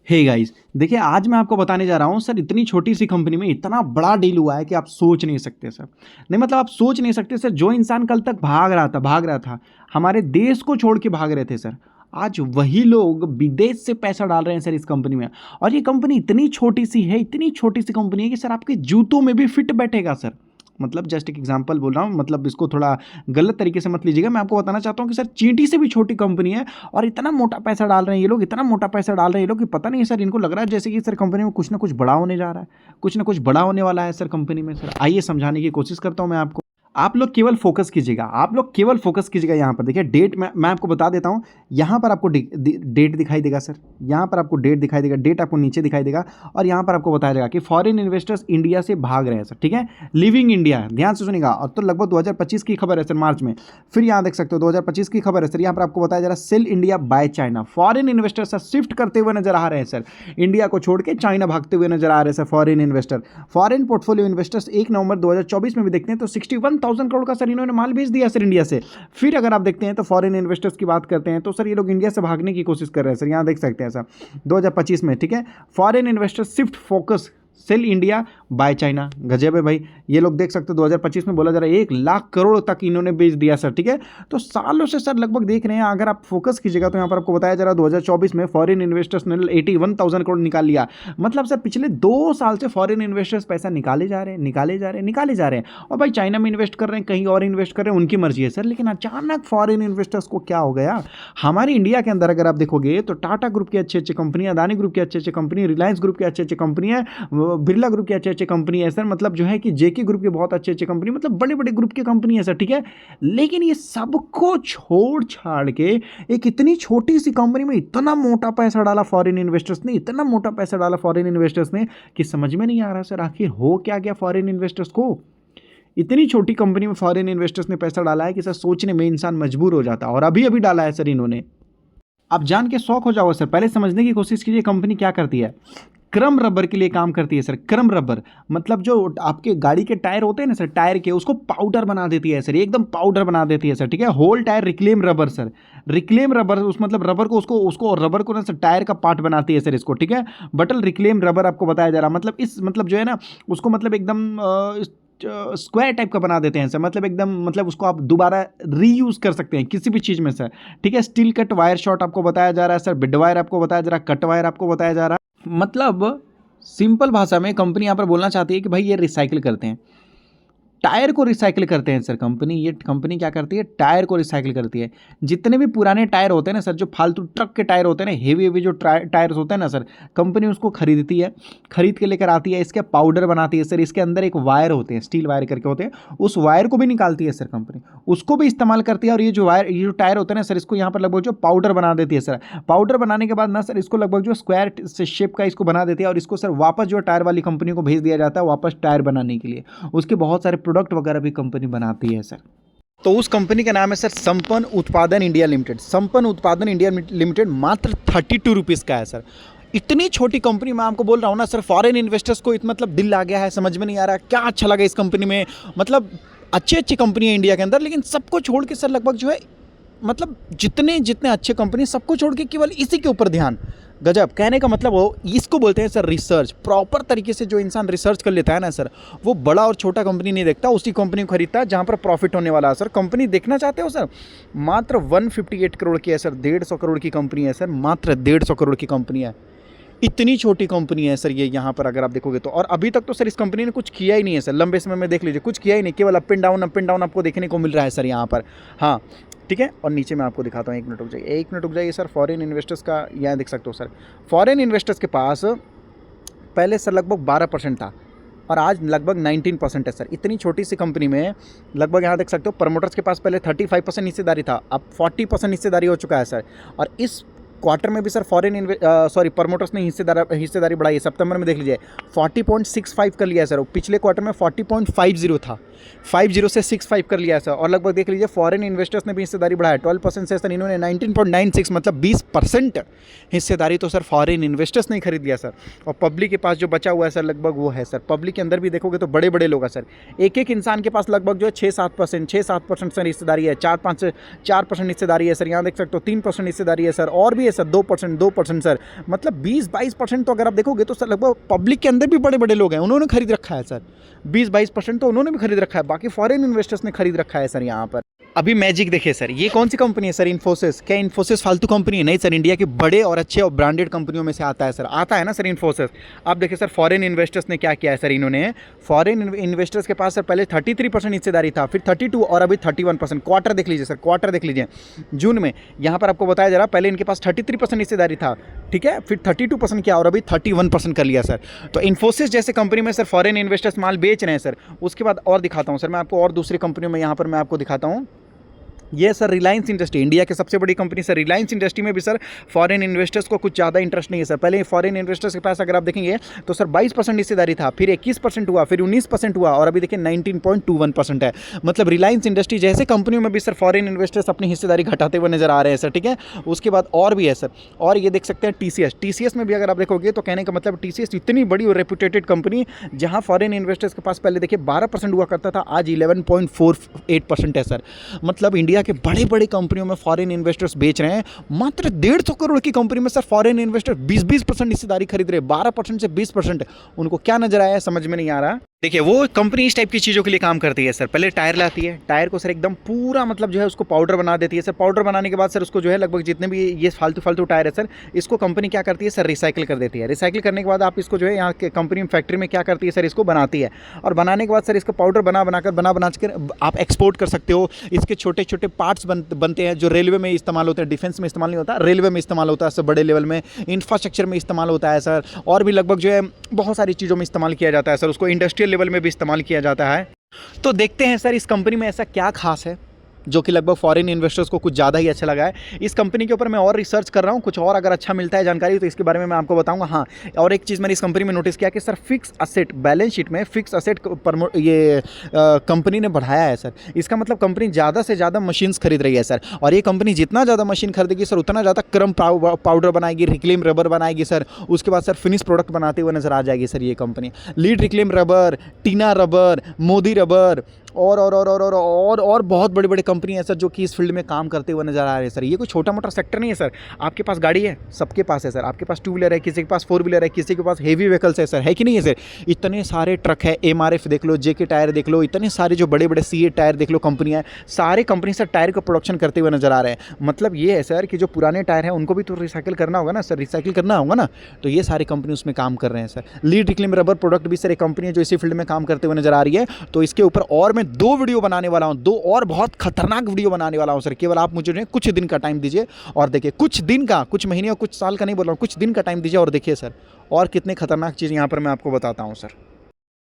Hey guys, देखिए आज मैं आपको बताने जा रहा हूँ सर, इतनी छोटी सी कंपनी में इतना बड़ा डील हुआ है कि आप सोच नहीं सकते सर। नहीं मतलब आप सोच नहीं सकते सर, जो इंसान कल तक भाग रहा था, हमारे देश को छोड़ के भाग रहे थे सर, आज वही लोग विदेश से पैसा डाल रहे हैं सर इस कंपनी में। और ये कंपनी इतनी छोटी सी है, इतनी छोटी सी कंपनी है कि सर आपके जूतों में भी फिट बैठेगा सर। मतलब जस्ट एक एग्जांपल बोल रहा हूँ, मतलब इसको थोड़ा गलत तरीके से मत लीजिएगा। मैं आपको बताना चाहता हूँ कि सर चींटी से भी छोटी कंपनी है और इतना मोटा पैसा डाल रहे हैं ये लोग, इतना मोटा पैसा डाल रहे हैं ये लोग कि पता नहीं सर, इनको लग रहा है जैसे कि सर कंपनी में कुछ ना कुछ बड़ा होने जा रहा है, कुछ ना कुछ बड़ा होने वाला है सर कंपनी में। सर आइए समझाने की कोशिश करता हूँ मैं आपको। आप लोग केवल फोकस कीजिएगा, आप लोग केवल फोकस कीजिएगा। यहाँ पर देखिए डेट, मैं आपको बता देता हूँ। यहाँ पर आपको डेट दिखाई देगा सर, यहाँ पर आपको डेट दिखाई देगा, डेट आपको नीचे दिखाई देगा। और यहाँ पर आपको बताया जाएगा कि फॉरेन इन्वेस्टर्स इंडिया से भाग रहे हैं सर, ठीक है। लिविंग इंडिया, ध्यान से सुनिएगा। और तो लगभग 2025 की खबर है सर, मार्च में। फिर यहाँ देख सकते हो 2025 की खबर है सर, यहाँ पर आपको बताया जा रहा है sell India buy China. Foreign investors sir shift करते हुए नजर आ रहे हैं सर, इंडिया को छोड़ के चाइना भागते हुए नजर आ रहे हैं sir foreign investor. Foreign portfolio investors 1 नवंबर 2024 में भी देखते हैं तो 61,000 करोड़ का सर इन्होंने माल भेज दिया सर इंडिया से। फिर अगर आप देखते हैं तो फॉरेन इन्वेस्टर्स की बात करते हैं तो सर ये लोग इंडिया से भागने की कोशिश कर रहे हैं सर, यहाँ देख सकते हैं सर 2025 में, ठीक है। Foreign investors shift focus sell India buy China. गजब है भाई, ये लोग देख सकते हो 2025 में बोला जा रहा है 1 लाख करोड़ तक इन्होंने बेच दिया सर, ठीक है। तो सालों से सर लगभग देख रहे हैं, अगर आप फोकस कीजिएगा तो यहाँ पर आपको बताया जा रहा है 2024 में फॉरेन इन्वेस्टर्स ने 81,000 करोड़ निकाल लिया। मतलब सर पिछले 2 साल से फॉरेन इन्वेस्टर्स पैसा निकाले जा रहे हैं। और भाई चाइना में इन्वेस्ट कर रहे हैं, कहीं और इन्वेस्ट कर रहे हैं, उनकी मर्जी है सर। लेकिन अचानक फॉरेन इन्वेस्टर्स को क्या हो गया, हमारे इंडिया के अंदर अगर आप देखोगे तो टाटा ग्रुप की अच्छी अच्छी कंपनी, अदानी ग्रुप की अच्छी अच्छी कंपनी, रिलायंस ग्रुप की अच्छी अच्छी कंपनी है, बिरला ग्रुप की अच्छी अच्छी कंपनी है सर। मतलब जो है कि जेके ग्रुप की बहुत अच्छी अच्छी कंपनी, मतलब बड़े बड़े ग्रुप की कंपनी है सर, ठीक है। लेकिन ये सबको छोड़ छाड़ के एक इतनी छोटी सी कंपनी में इतना मोटा पैसा डाला फॉरेन इन्वेस्टर्स ने, इतना मोटा पैसा डाला फॉरेन इन्वेस्टर्स ने कि समझ में नहीं आ रहा सर आखिर हो क्या गया फॉरेन इन्वेस्टर्स को। इतनी छोटी कंपनी में फॉरेन इन्वेस्टर्स ने पैसा डाला है कि सर सोचने में इंसान मजबूर हो जाता है। और अभी अभी डाला है सर इन्होंने। आप जान के शौक हो जाओगे सर, पहले समझने की कोशिश कीजिए कंपनी क्या करती है। क्रम रबर के लिए काम करती है सर। क्रम रबर मतलब जो आपके गाड़ी के टायर होते हैं ना सर, टायर के उसको पाउडर बना देती है सर, एकदम पाउडर बना देती है सर, ठीक है। Whole tyre reclaim rubber sir, reclaim rubber उस मतलब रबर को उसको रबर को ना सर टायर का पार्ट बनाती है सर इसको, ठीक है। बटल रिक्लेम रबर आपको बताया जा रहा, मतलब इस मतलब जो है ना उसको मतलब एकदम स्क्वायर टाइप का बना देते हैं सर, मतलब एकदम मतलब उसको आप दोबारा रीयूज कर सकते हैं किसी भी चीज़ में सर, ठीक है। स्टील कट वायर शॉट आपको बताया जा रहा है सर, बिड वायर आपको बताया जा रहा है, कट वायर आपको बताया जा रहा है। मतलब सिंपल भाषा में कंपनी यहाँ पर बोलना चाहती है कि भाई ये रिसाइकिल करते हैं, टायर को रिसाइकिल करते हैं सर कंपनी। ये कंपनी क्या करती है, टायर को रिसाइकिल करती है। जितने भी पुराने टायर होते हैं ना सर, जो फालतू ट्रक के टायर होते हैं ना, हेवी हेवी जो टायर्स होते हैं ना सर, कंपनी उसको खरीदती है, खरीद के लेकर आती है, इसके पाउडर बनाती है सर। इसके अंदर एक वायर होते हैं, स्टील वायर करके होते हैं, उस वायर को भी निकालती है सर कंपनी, उसको भी इस्तेमाल करती है। और ये जो वायर, ये जो टायर होते हैं ना सर, इसको यहाँ पर लगभग जो पाउडर बना देती है सर। पाउडर बनाने के बाद ना सर इसको लगभग जो स्क्वायर शेप का इसको बना देती है, और इसको सर वापस जो टायर वाली कंपनी को भेज दिया जाता है वापस टायर बनाने के लिए। उसके बहुत सारे प्रोडक्ट वगैरह भी कंपनी बनाती है सर। तो उस कंपनी का नाम है सर संपन्न उत्पादन इंडिया लिमिटेड। संपन्न उत्पादन इंडिया लिमिटेड मात्र 32 रुपीज़ का है सर। इतनी छोटी कंपनी मैं आपको बोल रहा हूँ ना सर, फॉरेन इन्वेस्टर्स को मतलब दिल आ गया है, समझ में नहीं आ रहा क्या अच्छा लगा इस कंपनी में। मतलब अच्छी अच्छी कंपनी है इंडिया के अंदर, लेकिन सबको छोड़ के सर लगभग जो है मतलब जितने जितने अच्छे कंपनी सबको छोड़ के केवल इसी के ऊपर ध्यान। गजब, कहने का मतलब वो इसको बोलते हैं सर रिसर्च। प्रॉपर तरीके से जो इंसान रिसर्च कर लेता है ना सर, वो बड़ा और छोटा कंपनी नहीं देखता, उसी कंपनी को खरीदता है जहाँ पर प्रॉफिट होने वाला है सर। कंपनी देखना चाहते हो सर, मात्र 158 करोड़ की है सर, 150 करोड़ की कंपनी है सर, मात्र 150 करोड़ की कंपनी है। इतनी छोटी कंपनी है सर ये, यहाँ पर अगर आप देखोगे तो। और अभी तक तो सर इस कंपनी ने कुछ किया ही नहीं है सर, लंबे समय में देख लीजिए कुछ किया ही नहीं, केवल अप एंड डाउन आपको देखने को मिल रहा है सर यहाँ पर। हाँ ठीक है, और नीचे मैं आपको दिखाता हूँ, 1 मिनट रुक जाइए सर। फॉरेन इन्वेस्टर्स का यहाँ देख सकते हो सर, फॉरेन इन्वेस्टर्स के पास पहले सर लगभग 12% था और आज लगभग 19% है सर। इतनी छोटी सी कंपनी में लगभग यहाँ देख सकते हो प्रमोटर्स के पास पहले 35% हिस्सेदारी था, अब 40% हिस्सेदारी हो चुका है सर। और इस क्वार्टर में भी सर प्रमोटर्स ने हिस्सेदारी बढ़ाई है। सितंबर में देख लीजिए 40.65 कर लिया है सर, पिछले क्वार्टर में 40.50 था, 50 से 65 कर लिया है सर। और लगभग देख लीजिए फॉरेन इन्वेस्टर्स ने भी हिस्सेदारी बढ़ाया 12% से सर, इन्होंने 19.96 मतलब 20% हिस्सेदारी तो सर फॉरेन इन्वेस्टर्स ने खरीद लिया सर। और पब्लिक के पास जो बचा हुआ है सर लगभग वो है सर, पब्लिक के अंदर भी देखोगे तो बड़े बड़े लोग हैं सर, एक एक इंसान के पास लगभग जो है 6-7% सर हिस्सेदारी है, 4% हिस्सेदारी है सर। यहाँ देख सकते हो 3% हिस्सेदारी है सर, और भी है सर 2% सर, मतलब 20-22% तो अगर आप देखोगे तो सर लगभग पब्लिक के अंदर भी बड़े बड़े लोग हैं, उन्होंने खरीद रखा है सर, 20-22% तो उन्होंने भी खरीद रखा है, बाकी फॉरेन इन्वेस्टर्स ने खरीद रखा है सर यहाँ पर। अभी मैजिक देखिए सर, ये कौन सी कंपनी है सर? इन्फोसिस। क्या इन्फोसिस फालतू कंपनी है? नहीं सर, इंडिया के बड़े और अच्छे और ब्रांडेड कंपनियों में से आता है सर, आता है ना सर इन्फोसिस। आप देखिए सर फॉरेन इन्वेस्टर्स ने क्या किया है सर, इन्होंने फॉरेन इन्वेस्टर्स के पास सर पहले 33% हिस्सेदारी था, फिर 32 और अभी 31%। क्वार्टर देख लीजिए सर, क्वार्टर देख लीजिए जून में, यहाँ पर आपको बताया जा रहा पहले इनके पास 33% हिस्सेदारी था, ठीक है, फिर 32% किया और अभी 31% कर लिया सर। तो इन्फोसिस जैसे कंपनी में सर फॉरेन इन्वेस्टर्स माल बेच रहे हैं सर। उसके बाद और दिखाता हूँ सर मैं आपको, और दूसरी कंपनियों में यहाँ पर मैं आपको दिखाता हूँ। ये सर रिलायंस इंडस्ट्री, इंडिया की सबसे बड़ी कंपनी सर रिलायंस इंडस्ट्री में भी सर फॉरेन इन्वेस्टर्स को कुछ ज़्यादा इंटरेस्ट नहीं है सर। पहले फॉरेन इन्वेस्टर्स के पास अगर आप देखेंगे तो सर 22% हिस्सेदारी था, फिर 21% हुआ, फिर 19% हुआ और अभी देखिए 19.21% है। मतलब रिलायंस इंडस्ट्री जैसे कंपनियों में भी सर फॉरेन इन्वेस्टर्स अपनी हिस्सेदारी घटाते हुए नजर आ रहे हैं सर, ठीक है। उसके बाद और भी है सर, और ये देख सकते हैं टीसीएस में भी अगर आप देखोगे तो कहने का मतलब टीसीएस इतनी बड़ी और रेपुटेटेड कंपनी जहाँ फॉरेन इन्वेस्टर्स के पास पहले देखिए 12% हुआ करता था, आज 11.48% है सर। मतलब इंडिया के बड़े बड़े कंपनियों में फॉरेन इन्वेस्टर्स बेच रहे हैं, मात्र 150 करोड़ की कंपनी में सर फॉरेन इन्वेस्टर 20% हिस्सेदारी खरीद रहे हैं, 12% से 20%। उनको क्या नजर आया है समझ में नहीं आ रहा। देखिए वो कंपनी इस टाइप की चीज़ों के लिए काम करती है सर। पहले टायर लाती है, टायर को सर एकदम पूरा मतलब जो है उसको पाउडर बना देती है सर। पाउडर बनाने के बाद सर उसको जो है लगभग जितने भी ये फालतू टायर है सर, इसको कंपनी क्या करती है सर, रिसाइकिल कर देती है। रिसाइकिल करने के बाद आप इसको जो है यहाँ के कंपनी फैक्ट्री में क्या करती है सर, इसको बनाती है, और बनाने के बाद सर इसका पाउडर बना कर आप एक्सपोर्ट कर सकते हो। इसके छोटे छोटे पार्ट्स बनते हैं जो रेलवे में इस्तेमाल होते हैं, डिफेंस में इस्तेमाल नहीं होता, रेलवे में इस्तेमाल होता है सर, बड़े लेवल में इंफ्रास्ट्रक्चर में इस्तेमाल होता है सर, और भी लगभग जो है बहुत सारी चीज़ों में इस्तेमाल किया जाता है सर। उसको इंडस्ट्रियल लेवल में भी इस्तेमाल किया जाता है। तो देखते हैं सर इस कंपनी में ऐसा क्या खास है जो कि लगभग फॉरेन इन्वेस्टर्स को कुछ ज़्यादा ही अच्छा लगा है। इस कंपनी के ऊपर मैं और रिसर्च कर रहा हूँ, कुछ और अगर अच्छा मिलता है जानकारी तो इसके बारे में मैं आपको बताऊंगा। हाँ, और एक चीज़ मैंने इस कंपनी में नोटिस किया कि sir fix asset balance sheet में फिक्स असेट ये कंपनी ने बढ़ाया है सर। इसका मतलब कंपनी ज़्यादा से ज़्यादा मशीन्स खरीद रही है सर, और ये कंपनी जितना ज़्यादा मशीन खरीदेगी सर उतना ज़्यादा क्रम पाउडर बनाएगी, रिक्लेम रबर बनाएगी सर। उसके बाद सर फिनिश प्रोडक्ट बनाते हुए नजर आ जाएगी सर ये कंपनी। लीड रिक्लेम रबर, टीना रबर, मोदी रबर और बहुत बड़े बड़े कंपनी है सर जो कि इस फील्ड में काम करते हुए नजर आ रहे हैं सर। ये कोई छोटा मोटा सेक्टर नहीं है सर। आपके पास गाड़ी है, सबके पास है सर, आपके पास 2 व्हीलर है, किसी के पास 4 व्हीलर है, किसी के पास हेवी व्हीकल्स है सर, है कि नहीं है सर। इतने सारे ट्रक है, MRF देख लो, JK टायर देख लो, इतने सारे जो बड़े बड़े CA टायर देख लो कंपनियां, सारे कंपनी सर टायर का प्रोडक्शन करते हुए नजर आ रहे हैं। मतलब ये है सर कि जो पुराने टायर हैं उनको भी तो रिसाइकिल करना होगा ना सर, रिसाइकिल करना होगा ना, तो ये सारी कंपनी उसमें काम कर रहे हैं sir. Lead reclaim rubber product भी सर एक कंपनी है जो इसी फील्ड में काम करते हुए नजर आ रही है। तो इसके ऊपर और मैं 2 वीडियो बनाने वाला हूं, 2 और बहुत खतरनाक वीडियो बनाने वाला हूं सर। केवल आप मुझे कुछ दिन का टाइम दीजिए और देखिए, कुछ दिन का, कुछ महीने और कुछ साल का नहीं बोल रहा हूं, कुछ दिन का टाइम दीजिए और देखिए सर और कितने खतरनाक चीज़ यहां पर मैं आपको बताता हूं सर।